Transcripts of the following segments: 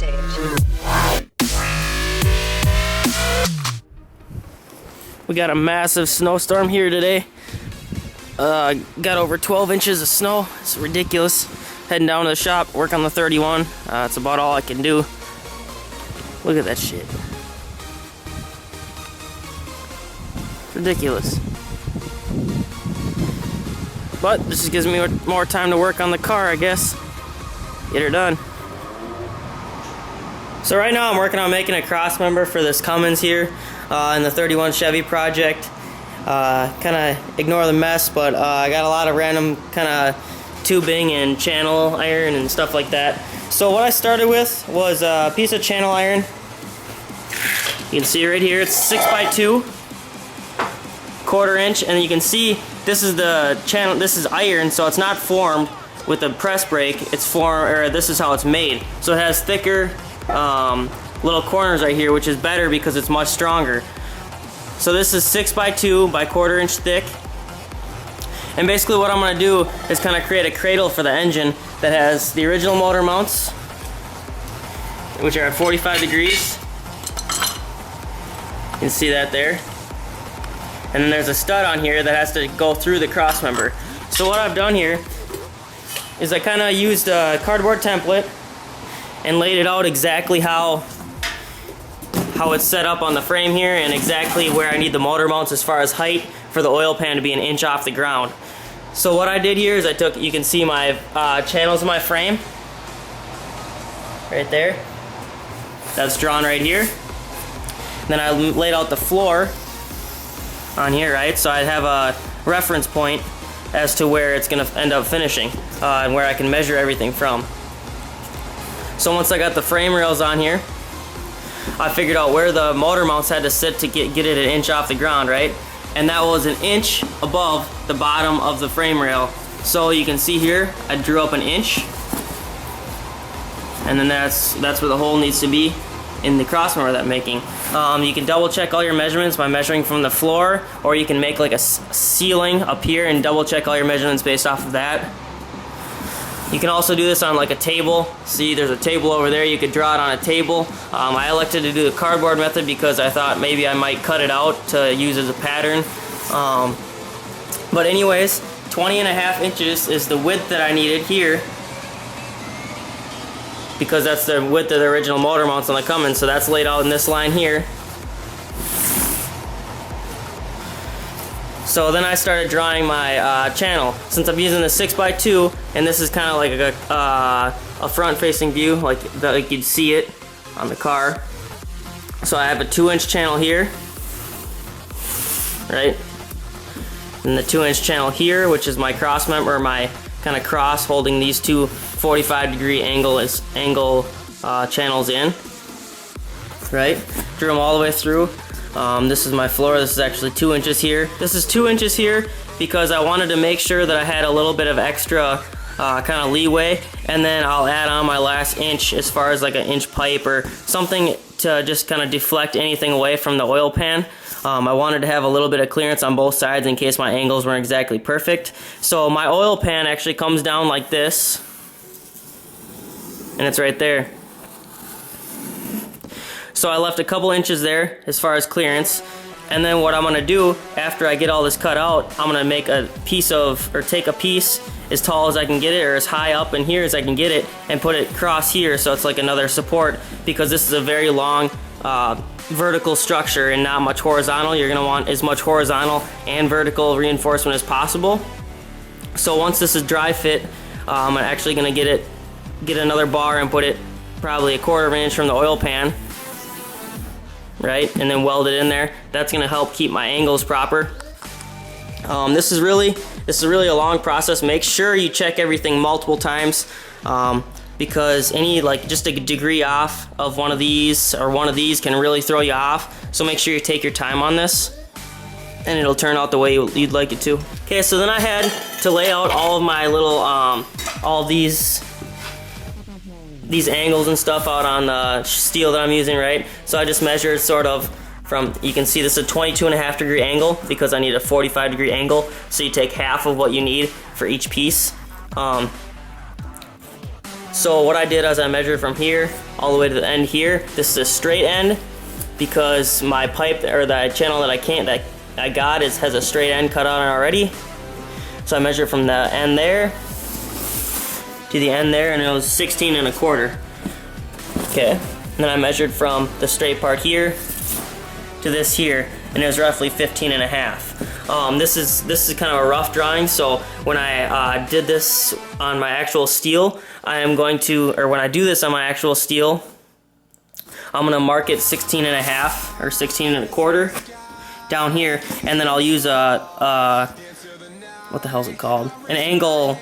stage. We got a massive snowstorm here today. Got over 12 inches of snow. It's ridiculous. Heading down to the shop, work on the 31. That's about all I can do. Look at that shit. Ridiculous. But this just gives me more time to work on the car, I guess. Get her done. So right now I'm working on making a cross member for this Cummins here in the 31 Chevy project. Kind of ignore the mess, but I got a lot of random kind of tubing and channel iron and stuff like that. So what I started with was a piece of channel iron. You can see right here, it's 6x2, 1/4 inch, and you can see this is the channel. This is iron, so it's not formed with a press brake. It's formed, or this is how it's made. So it has thicker little corners right here, which is better because it's much stronger. So this is 6x2 by 1/4 inch thick. And basically what I'm going to do is kind of create a cradle for the engine that has the original motor mounts, which are at 45 degrees. You can see that there. And then there's a stud on here that has to go through the cross member. So what I've done here is I kind of used a cardboard template and laid it out exactly how it's set up on the frame here, and exactly where I need the motor mounts as far as height for the oil pan to be 1 inch off the ground. So what I did here is you can see my channels in my frame right there. That's drawn right here. Then I laid out the floor on here, right? So I have a reference point as to where it's gonna end up finishing and where I can measure everything from. So once I got the frame rails on here, I figured out where the motor mounts had to sit to get it 1 inch off the ground, right? And that was 1 inch above the bottom of the frame rail. So you can see here, I drew up 1 inch, and then that's where the hole needs to be in the cross member that I'm making. You can double check all your measurements by measuring from the floor, or you can make like a ceiling up here and double check all your measurements based off of that. You can also do this on like a table. See, there's a table over there. You could draw it on a table. I elected to do the cardboard method because I thought maybe I might cut it out to use as a pattern. But anyways, 20.5 inches is the width that I needed here, because that's the width of the original motor mounts on the Cummins. So that's laid out in this line here. So then I started drawing my channel. Since I'm using the 6x2, and this is kind of like a front-facing view, like you'd see it on the car. So I have a 2-inch channel here, right? And the 2-inch channel here, which is my cross member, my kind of cross holding these two 45-degree angle channels in, right? Drew them all the way through. This is my floor. This is actually 2 inches here. This is 2 inches here because I wanted to make sure that I had a little bit of extra kind of leeway, and then I'll add on my last inch as far as like an inch pipe or something to just kind of deflect anything away from the oil pan. I wanted to have a little bit of clearance on both sides in case my angles weren't exactly perfect. So my oil pan actually comes down like this, and it's right there. So I left a couple inches there as far as clearance, and then what I'm gonna do after I get all this cut out, I'm gonna make a piece of, or take a piece as tall as I can get it, or as high up in here as I can get it, and put it across here so it's like another support, because this is a very long vertical structure and not much horizontal. You're gonna want as much horizontal and vertical reinforcement as possible. So once this is dry fit, I'm actually gonna get another bar and put it probably 1/4 inch from the oil pan, right, and then weld it in there. That's gonna help keep my angles proper. This is really a long process. Make sure you check everything multiple times, because any just a degree off of one of these or one of these can really throw you off. So make sure you take your time on this, and it'll turn out the way you'd like it to. Okay, so then I had to lay out all of my little all these angles and stuff out on the steel that I'm using, right? So I just measured sort of from, you can see this is a 22.5 degree angle because I need a 45 degree angle. So you take half of what you need for each piece. So So what I did is I measured from here all the way to the end here. This is a straight end because my pipe, or the channel that I got has a straight end cut on it already. So I measured from the end there to the end there, and it was 16 1/4. Okay, and then I measured from the straight part here to this here, and it was roughly 15 1/2. This is kind of a rough drawing, so when I did this on my actual steel, when I do this on my actual steel, I'm gonna mark it 16 1/2 or 16 1/4 down here, and then I'll use what the hell is it called? An angle,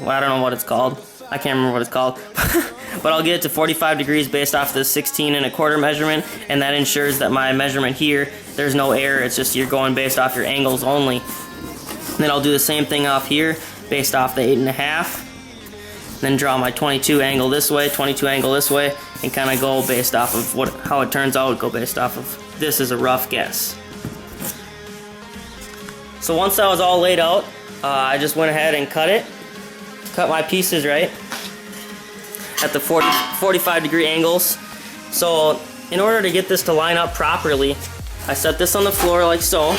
I don't know what it's called. I can't remember what it's called. But I'll get it to 45 degrees based off the 16 1/4 measurement, and that ensures that my measurement here, there's no error, it's just you're going based off your angles only. And then I'll do the same thing off here, based off the 8 1/2. Then draw my 22 angle this way, 22 angle this way, and kind of go based off of how it turns out, go based off of this is a rough guess. So once that was all laid out, I just went ahead and cut my pieces right at the 45 degree angles. So in order to get this to line up properly, I set this on the floor like so,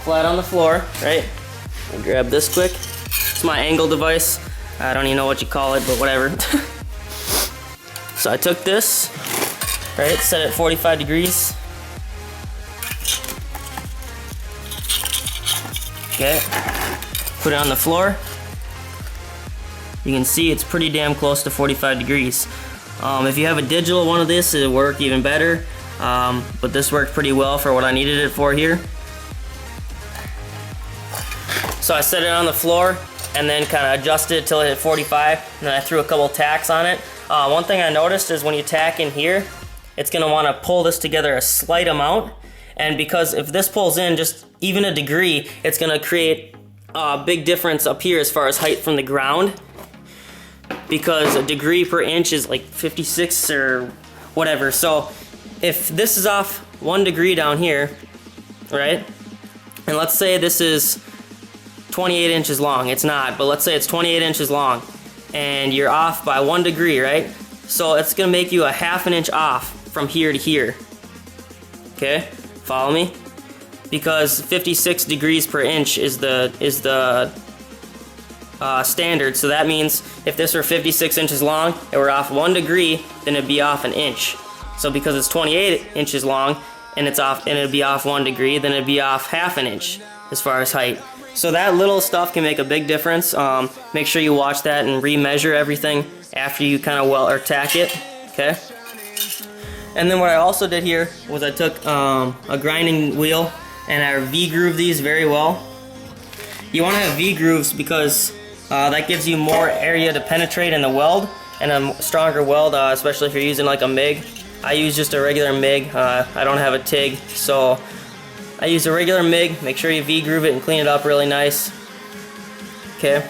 flat on the floor, right? And grab this quick. It's my angle device. I don't even know what you call it, but whatever. So I took this, right, set it 45 degrees. Okay, put it on the floor. You can see it's pretty damn close to 45 degrees. If you have a digital one of this, it'll work even better. But this worked pretty well for what I needed it for here. So I set it on the floor and then kind of adjusted it till it hit 45, and then I threw a couple tacks on it. One thing I noticed is when you tack in here, it's gonna wanna pull this together a slight amount, and because if this pulls in just even a degree, it's gonna create a big difference up here as far as height from the ground, because a degree per inch is like 56 or whatever. So if this is off 1 degree down here, right, and let's say this is 28 inches long, it's not, but let's say it's 28 inches long, and you're off by 1 degree, right? So it's gonna make you a ½ an inch off from here to here. Okay, follow me? Because 56 degrees per inch is the standard. So that means if this were 56 inches long and we're off 1 degree, then it'd be off an inch. So because it's 28 inches long and it'd be off 1 degree, then it'd be off ½ an inch as far as height. So that little stuff can make a big difference. Make sure you watch that and re-measure everything after you kind of weld or tack it. Okay. And then what I also did here was I took a grinding wheel and I V-groove these very well. You want to have V-grooves because that gives you more area to penetrate in the weld, and a stronger weld, especially if you're using like a MIG. I use just a regular MIG. I don't have a TIG, so I use a regular MIG. Make sure you V-groove it and clean it up really nice. Okay,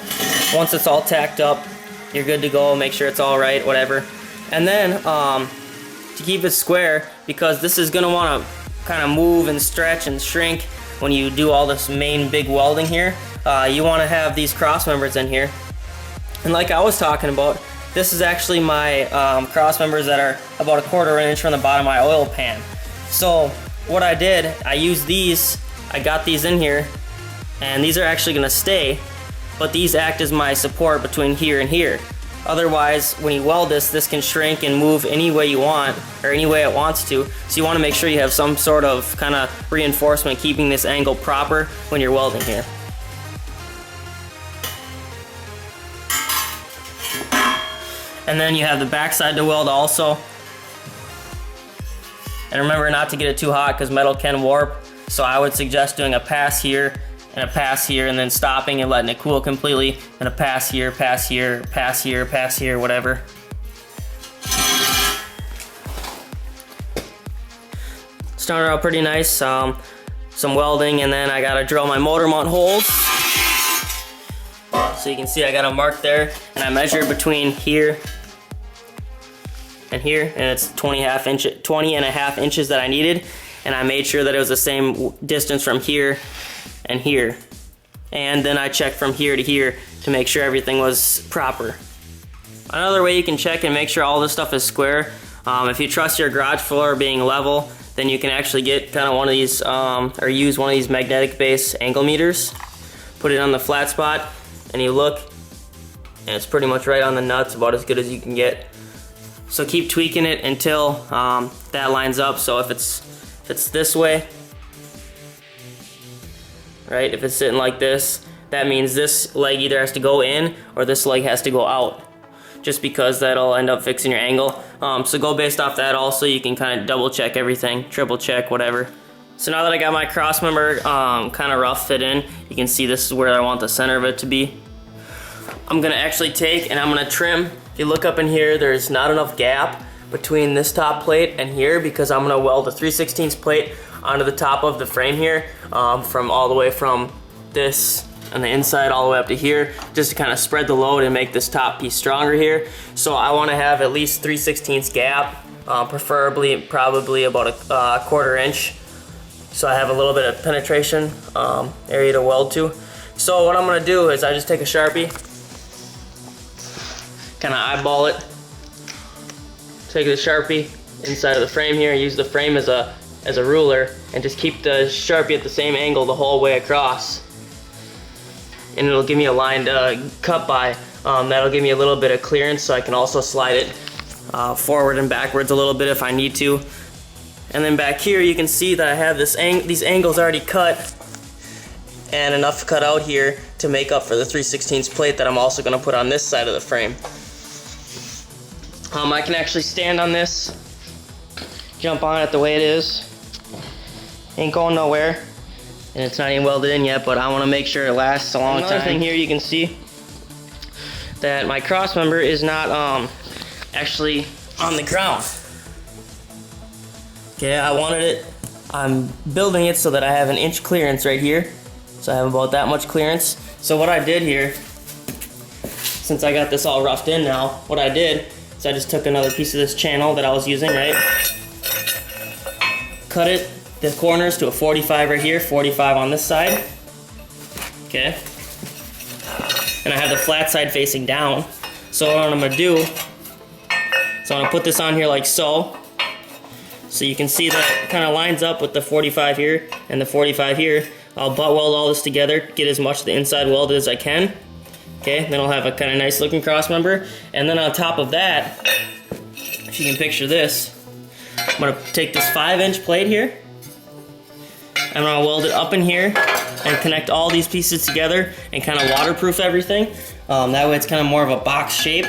once it's all tacked up, you're good to go. Make sure it's all right, whatever. And then to keep it square, because this is going to want to kind of move and stretch and shrink when you do all this main big welding here, you want to have these cross members in here. And like I was talking about, this is actually my cross members that are about 1/4 inch from the bottom of my oil pan. So what I did, I used these, I got these in here, and these are actually going to stay, but these act as my support between here and here. Otherwise, when you weld this can shrink and move any way you want, or any way it wants to. So you want to make sure you have some sort of kind of reinforcement keeping this angle proper when you're welding here. And then you have the backside to weld also. And remember not to get it too hot because metal can warp. So I would suggest doing a pass here and a pass here, and then stopping and letting it cool completely, and a pass here, pass here, pass here, pass here, whatever. Started out pretty nice, some welding, and then I gotta drill my motor mount holes. So you can see I got a mark there, and I measured between here and here, and it's 20 and a half inches that I needed, and I made sure that it was the same distance from here and here. and then I checked from here to here to make sure everything was proper. Another way you can check and make sure all this stuff is square, if you trust your garage floor being level, then you can actually get kind of one of these, or use one of these magnetic base angle meters. Put it on the flat spot, and you look, and it's pretty much right on the nuts, about as good as you can get. So keep tweaking it until that lines up. So if it's this way, right? If it's sitting like this, that means this leg either has to go in or this leg has to go out, just because that'll end up fixing your angle. So go based off that. Also, you can kind of double check everything, triple check, whatever. So now that I got my cross member kind of rough fit in, you can see this is where I want the center of it to be. I'm gonna actually take and I'm gonna trim. If you look up in here, there's not enough gap between this top plate and here, because I'm gonna weld a 3/16 plate onto the top of the frame here, from all the way from this on the inside all the way up to here, just to kind of spread the load and make this top piece stronger here. So I want to have at least 3/16 gap, preferably probably about a 1/4 inch, so I have a little bit of penetration area to weld to. So what I'm going to do is I just take a Sharpie, kind of eyeball it, take the Sharpie inside of the frame here, use the frame as a ruler, and just keep the Sharpie at the same angle the whole way across. And it'll give me a line cut by. That'll give me a little bit of clearance, so I can also slide it forward and backwards a little bit if I need to. And then back here you can see that I have these angles already cut, and enough cut out here to make up for the 3/16 plate that I'm also going to put on this side of the frame. I can actually stand on this, jump on it the way it is, ain't going nowhere. And it's not even welded in yet, but I want to make sure it lasts a long time. Another thing here, you can see that my cross member is not actually on the ground. Okay, I wanted it, I'm building it so that I have an inch clearance right here. So I have about that much clearance. So what I did here, since I got this all roughed in now, what I did is I just took another piece of this channel that I was using, right? Cut it, the corners to a 45 right here, 45 on this side. Okay. And I have the flat side facing down. So what I'm gonna do is I'm gonna put this on here like so. So you can see that it kind of lines up with the 45 here and the 45 here. I'll butt weld all this together, get as much of the inside welded as I can. Okay, then I'll have a kind of nice looking cross member. And then on top of that, if you can picture this, I'm gonna take this 5-inch plate here. I'm gonna weld it up in here and connect all these pieces together and kind of waterproof everything. That way it's kind of more of a box shape.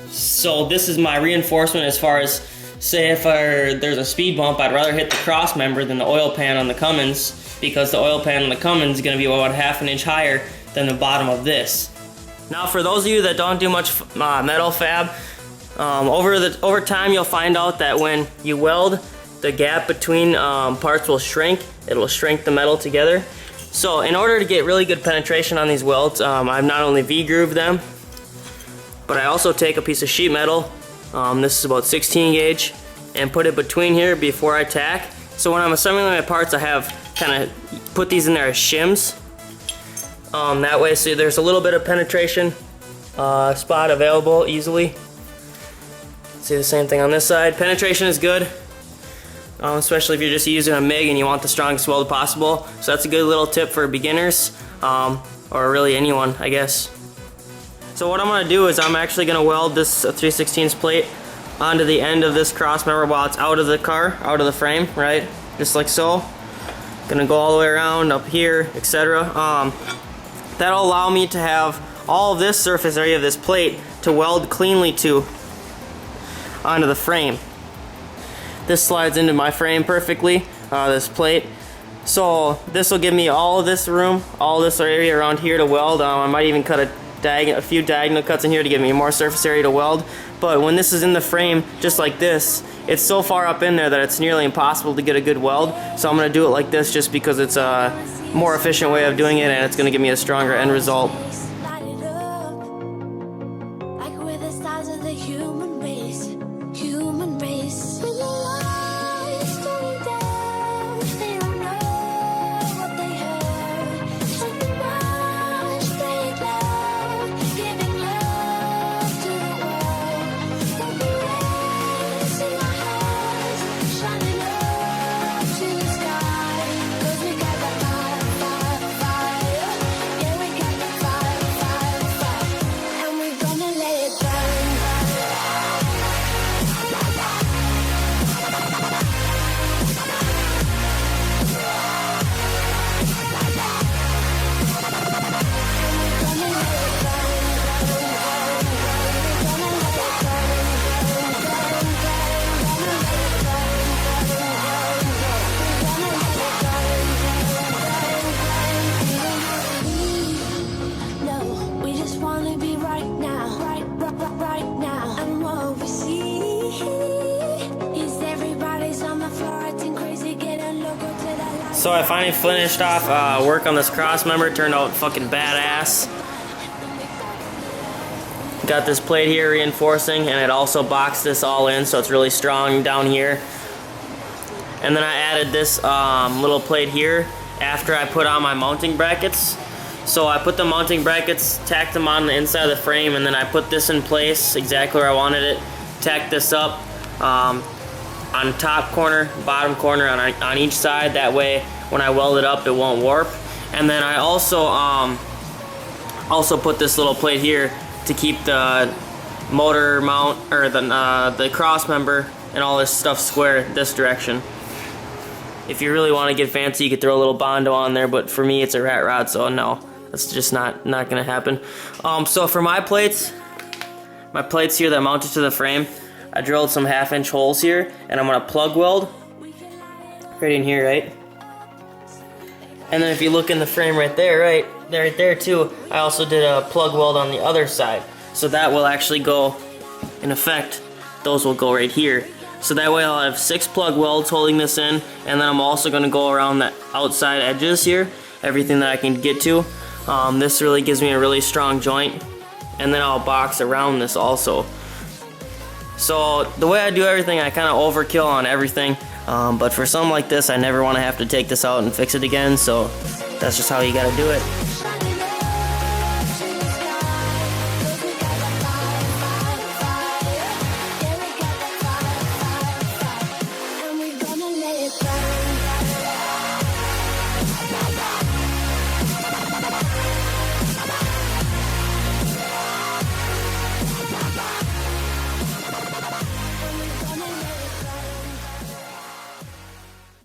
So this is my reinforcement as far as, say if there's a speed bump, I'd rather hit the cross member than the oil pan on the Cummins, because the oil pan on the Cummins is gonna be about 1/2 inch higher than the bottom of this. Now for those of you that don't do much metal fab, over time you'll find out that when you weld, the gap between parts will shrink. It will shrink the metal together. So in order to get really good penetration on these welds, I've not only V-grooved them, but I also take a piece of sheet metal, this is about 16 gauge, and put it between here before I tack. So when I'm assembling my parts, I have kind of put these in there as shims. That way, so there's a little bit of penetration spot available easily. See the same thing on this side. Penetration is good. Especially if you're just using a MIG and you want the strongest weld possible. So that's a good little tip for beginners, or really anyone, I guess. So what I'm going to do is I'm actually going to weld this 3/16 plate onto the end of this cross member while it's out of the car, out of the frame, right? Just like so. Gonna go all the way around, up here, etc. That'll allow me to have all of this surface area of this plate to weld cleanly to onto the frame. This slides into my frame perfectly, this plate. So this will give me all of this room, all this area around here to weld. I might even cut a few diagonal cuts in here to give me more surface area to weld. But when this is in the frame, just like this, it's so far up in there that it's nearly impossible to get a good weld. So I'm going to do it like this just because it's a more efficient way of doing it, and it's going to give me a stronger end result. So I finally finished off work on this cross member. Turned out fucking badass. Got this plate here reinforcing, and it also boxed this all in, so it's really strong down here. And then I added this little plate here after I put on my mounting brackets. So I put the mounting brackets, tacked them on the inside of the frame, and then I put this in place exactly where I wanted it. Tacked this up on top corner, bottom corner on each side. That way, when I weld it up, it won't warp. And then I also put this little plate here to keep the motor mount, or the cross member and all this stuff square this direction. If you really want to get fancy, you could throw a little Bondo on there, but for me it's a rat rod, so no, that's just not gonna happen. So for my plates here that mounted to the frame, I drilled some 1/2-inch holes here, and I'm gonna plug weld right in here, right? And then if you look in the frame right there too, I also did a plug weld on the other side. So that will actually go, in effect, those will go right here. So that way I'll have 6 plug welds holding this in, and then I'm also gonna go around the outside edges here, everything that I can get to. This really gives me a really strong joint, and then I'll box around this also. So the way I do everything, I kind of overkill on everything, but for something like this, I never want to have to take this out and fix it again, so that's just how you gotta do it. And we're gonna let it burn.